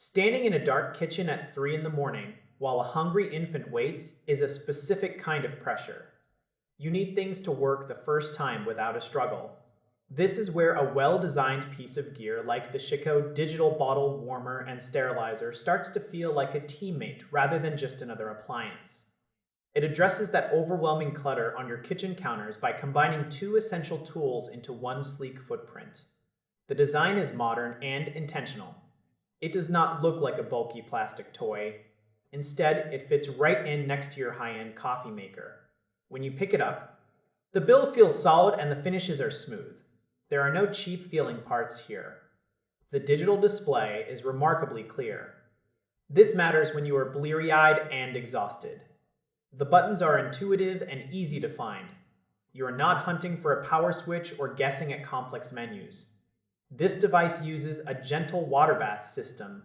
Standing in a dark kitchen at 3 in the morning while a hungry infant waits is a specific kind of pressure. You need things to work the first time without a struggle. This is where a well-designed piece of gear like the Chicco digital bottle warmer and sterilizer starts to feel like a teammate rather than just another appliance. It addresses that overwhelming clutter on your kitchen counters by combining two essential tools into one sleek footprint. The design is modern and intentional. It does not look like a bulky plastic toy. Instead, it fits right in next to your high-end coffee maker. When you pick it up, the build feels solid and the finishes are smooth. There are no cheap-feeling parts here. The digital display is remarkably clear. This matters when you are bleary-eyed and exhausted. The buttons are intuitive and easy to find. You are not hunting for a power switch or guessing at complex menus. This device uses a gentle water bath system.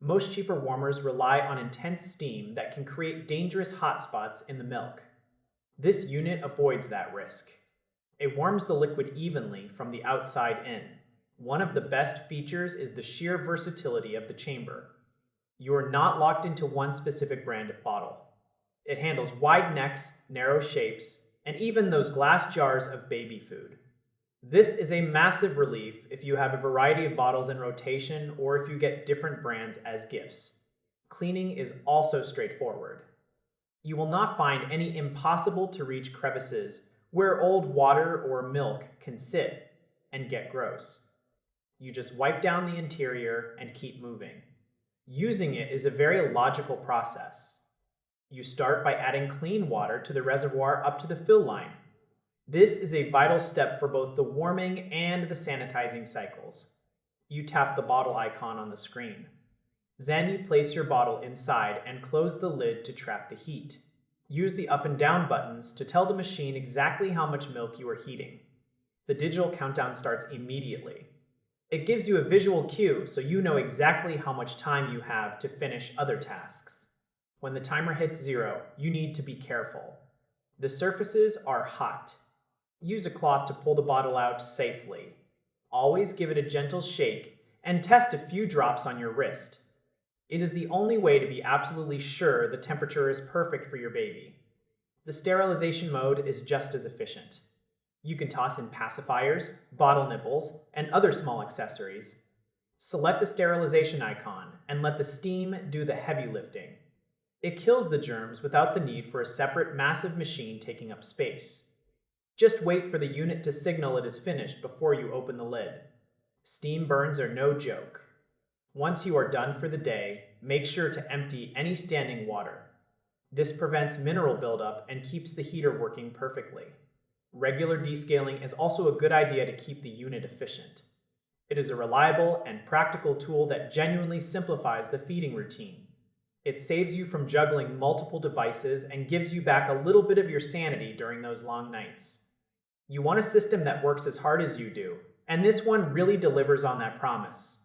Most cheaper warmers rely on intense steam that can create dangerous hotspots in the milk. This unit avoids that risk. It warms the liquid evenly from the outside in. One of the best features is the sheer versatility of the chamber. You are not locked into one specific brand of bottle. It handles wide necks, narrow shapes, and even those glass jars of baby food. This is a massive relief if you have a variety of bottles in rotation or if you get different brands as gifts. Cleaning is also straightforward. You will not find any impossible-to-reach crevices where old water or milk can sit and get gross. You just wipe down the interior and keep moving. Using it is a very logical process. You start by adding clean water to the reservoir up to the fill line. This is a vital step for both the warming and the sanitizing cycles. You tap the bottle icon on the screen. Then you place your bottle inside and close the lid to trap the heat. Use the up and down buttons to tell the machine exactly how much milk you are heating. The digital countdown starts immediately. It gives you a visual cue so you know exactly how much time you have to finish other tasks. When the timer hits 0, you need to be careful. The surfaces are hot. Use a cloth to pull the bottle out safely. Always give it a gentle shake and test a few drops on your wrist. It is the only way to be absolutely sure the temperature is perfect for your baby. The sterilization mode is just as efficient. You can toss in pacifiers, bottle nipples, and other small accessories. Select the sterilization icon and let the steam do the heavy lifting. It kills the germs without the need for a separate massive machine taking up space. Just wait for the unit to signal it is finished before you open the lid. Steam burns are no joke. Once you are done for the day, make sure to empty any standing water. This prevents mineral buildup and keeps the heater working perfectly. Regular descaling is also a good idea to keep the unit efficient. It is a reliable and practical tool that genuinely simplifies the feeding routine. It saves you from juggling multiple devices and gives you back a little bit of your sanity during those long nights. You want a system that works as hard as you do, and this one really delivers on that promise.